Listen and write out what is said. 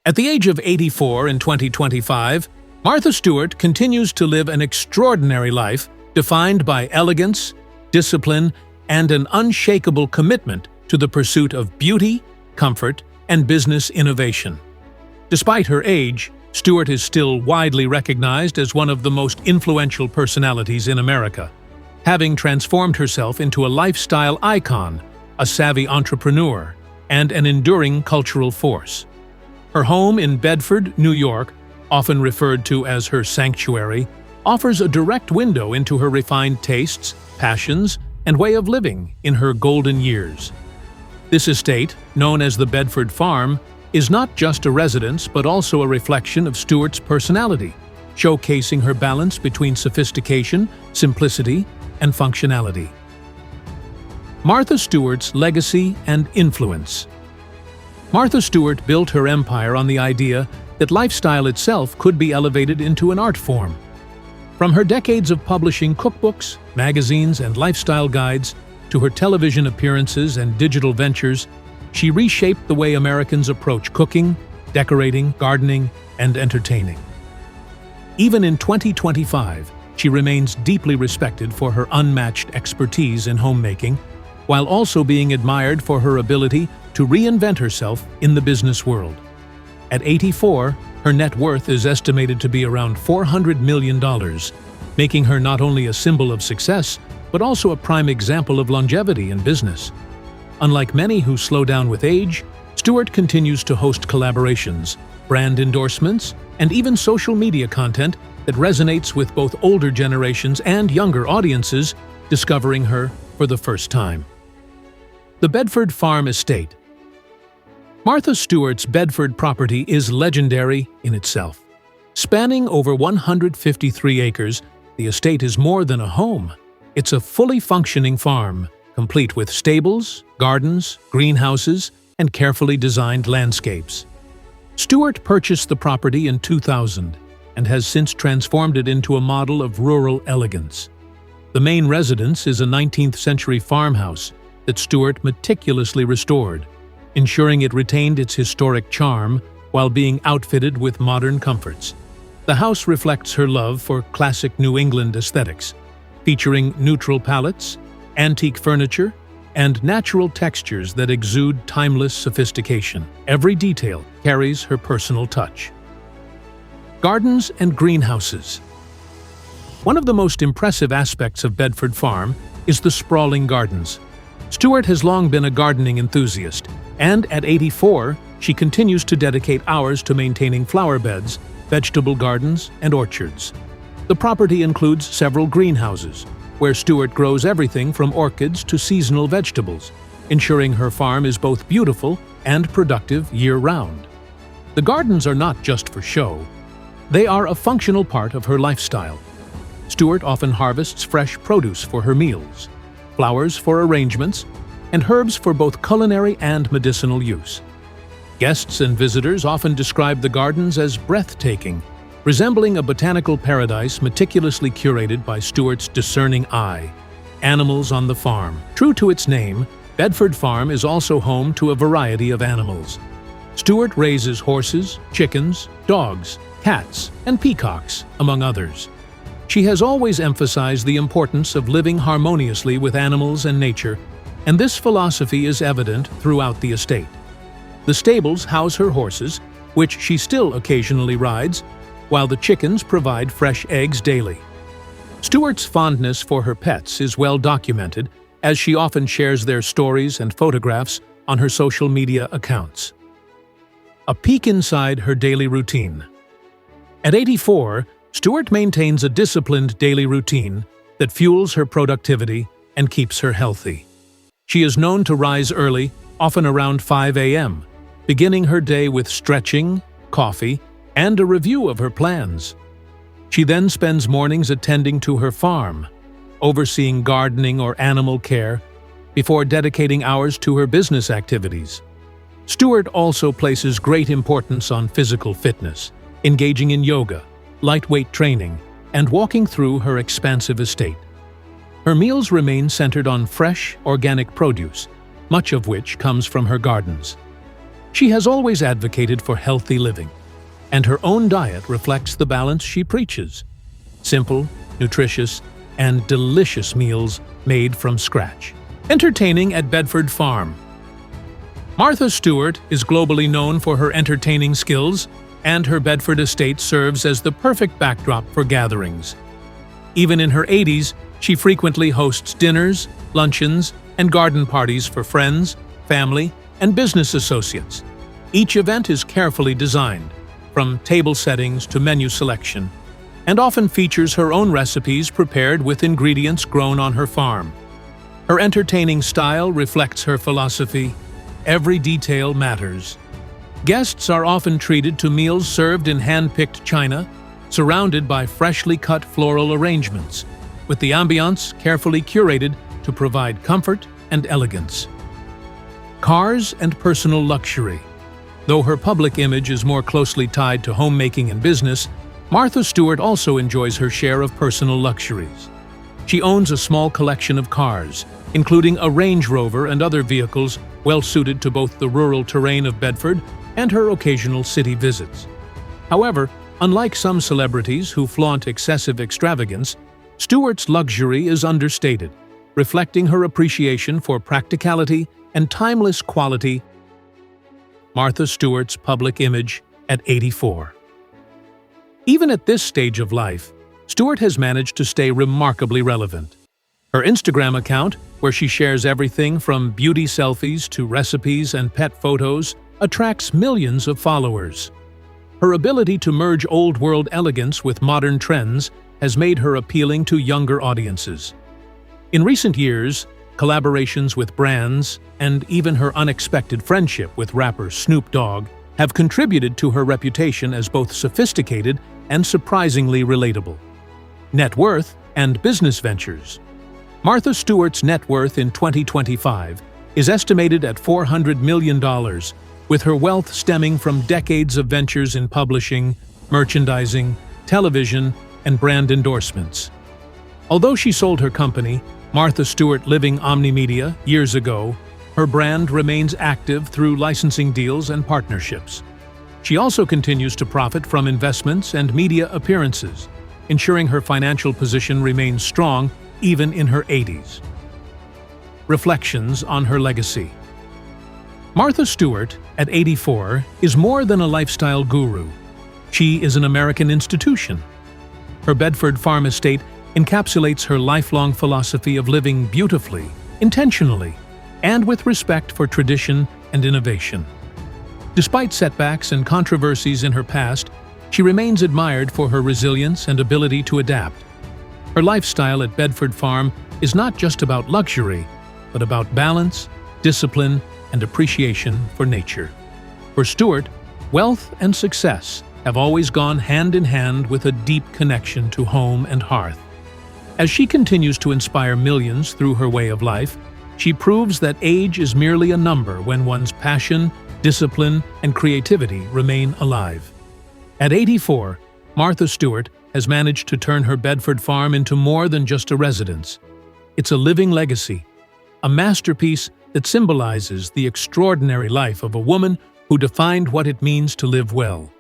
At the age of 84 in 2025, Martha Stewart continues to live an extraordinary life defined by elegance, discipline, and an unshakable commitment to the pursuit of beauty, comfort, and business innovation. Despite her age, Stewart is still widely recognized as one of the most influential personalities in America, having transformed herself into a lifestyle icon, a savvy entrepreneur, and an enduring cultural force. Her home in Bedford, New York, often referred to as her sanctuary, offers a direct window into her refined tastes, passions, and way of living in her golden years. This estate, known as the Bedford Farm, is not just a residence but also a reflection of Stewart's personality, showcasing her balance between sophistication, simplicity, and functionality. Martha Stewart's legacy and influence. Martha Stewart built her empire on the idea that lifestyle itself could be elevated into an art form. From her decades of publishing cookbooks, magazines, and lifestyle guides to her television appearances and digital ventures, she reshaped the way Americans approach cooking, decorating, gardening, and entertaining. Even in 2025, she remains deeply respected for her unmatched expertise in homemaking, while also being admired for her ability to reinvent herself in the business world. At 84, her net worth is estimated to be around $400 million, making her not only a symbol of success, but also a prime example of longevity in business. Unlike many who slow down with age, Stewart continues to host collaborations, brand endorsements, and even social media content that resonates with both older generations and younger audiences discovering her for the first time. The Bedford Farm Estate. Martha Stewart's Bedford property is legendary in itself. Spanning over 153 acres, the estate is more than a home. It's a fully functioning farm, complete with stables, gardens, greenhouses, and carefully designed landscapes. Stewart purchased the property in 2000 and has since transformed it into a model of rural elegance. The main residence is a 19th-century farmhouse that Stewart meticulously restored, ensuring it retained its historic charm while being outfitted with modern comforts. The house reflects her love for classic New England aesthetics, featuring neutral palettes, antique furniture, and natural textures that exude timeless sophistication. Every detail carries her personal touch. Gardens and greenhouses. One of the most impressive aspects of Bedford Farm is the sprawling gardens. Stewart has long been a gardening enthusiast, and at 84, she continues to dedicate hours to maintaining flower beds, vegetable gardens, and orchards. The property includes several greenhouses, where Stewart grows everything from orchids to seasonal vegetables, ensuring her farm is both beautiful and productive year-round. The gardens are not just for show. They are a functional part of her lifestyle. Stewart often harvests fresh produce for her meals, flowers for arrangements, and herbs for both culinary and medicinal use. Guests and visitors often describe the gardens as breathtaking, resembling a botanical paradise meticulously curated by Stewart's discerning eye. Animals on the farm. True to its name, Bedford Farm is also home to a variety of animals. Stewart raises horses, chickens, dogs, cats, and peacocks, among others. She has always emphasized the importance of living harmoniously with animals and nature, and this philosophy is evident throughout the estate. The stables house her horses, which she still occasionally rides, while the chickens provide fresh eggs daily. Stewart's fondness for her pets is well documented, as she often shares their stories and photographs on her social media accounts. A peek inside her daily routine. At 84, Stewart maintains a disciplined daily routine that fuels her productivity and keeps her healthy. She is known to rise early, often around 5 a.m., beginning her day with stretching, coffee, and a review of her plans. She then spends mornings attending to her farm, overseeing gardening or animal care, before dedicating hours to her business activities. Stewart also places great importance on physical fitness, engaging in yoga, lightweight training, and walking through her expansive estate. Her meals remain centered on fresh, organic produce, much of which comes from her gardens. She has always advocated for healthy living, and her own diet reflects the balance she preaches: simple, nutritious, and delicious meals made from scratch. Entertaining at Bedford Farm. Martha Stewart is globally known for her entertaining skills, and her Bedford estate serves as the perfect backdrop for gatherings. Even in her 80s, she frequently hosts dinners, luncheons, and garden parties for friends, family, and business associates. Each event is carefully designed, from table settings to menu selection, and often features her own recipes prepared with ingredients grown on her farm. Her entertaining style reflects her philosophy: every detail matters. Guests are often treated to meals served in hand-picked china, surrounded by freshly cut floral arrangements, with the ambiance carefully curated to provide comfort and elegance. Cars and personal luxury. Though her public image is more closely tied to homemaking and business, Martha Stewart also enjoys her share of personal luxuries. She owns a small collection of cars, including a Range Rover and other vehicles well-suited to both the rural terrain of Bedford and her occasional city visits. However, unlike some celebrities who flaunt excessive extravagance, Stewart's luxury is understated, reflecting her appreciation for practicality and timeless quality. Martha Stewart's public image at 84. Even at this stage of life, Stewart has managed to stay remarkably relevant. Her Instagram account, where she shares everything from beauty selfies to recipes and pet photos, attracts millions of followers. Her ability to merge old-world elegance with modern trends has made her appealing to younger audiences. In recent years, collaborations with brands, and even her unexpected friendship with rapper Snoop Dogg have contributed to her reputation as both sophisticated and surprisingly relatable. Net worth and business ventures. Martha Stewart's net worth in 2025 is estimated at $400 million, with her wealth stemming from decades of ventures in publishing, merchandising, television, and brand endorsements. Although she sold her company, Martha Stewart Living Omnimedia, years ago, her brand remains active through licensing deals and partnerships. She also continues to profit from investments and media appearances, ensuring her financial position remains strong even in her 80s. Reflections on her legacy. Martha Stewart, at 84, is more than a lifestyle guru. She is an American institution. Her Bedford Farm estate encapsulates her lifelong philosophy of living beautifully, intentionally, and with respect for tradition and innovation. Despite setbacks and controversies in her past, she remains admired for her resilience and ability to adapt. Her lifestyle at Bedford Farm is not just about luxury, but about balance, discipline, and appreciation for nature. For Stewart, wealth and success have always gone hand in hand with a deep connection to home and hearth. As she continues to inspire millions through her way of life, she proves that age is merely a number when one's passion, discipline, and creativity remain alive. At 84, Martha Stewart has managed to turn her Bedford Farm into more than just a residence. It's a living legacy, a masterpiece that symbolizes the extraordinary life of a woman who defined what it means to live well.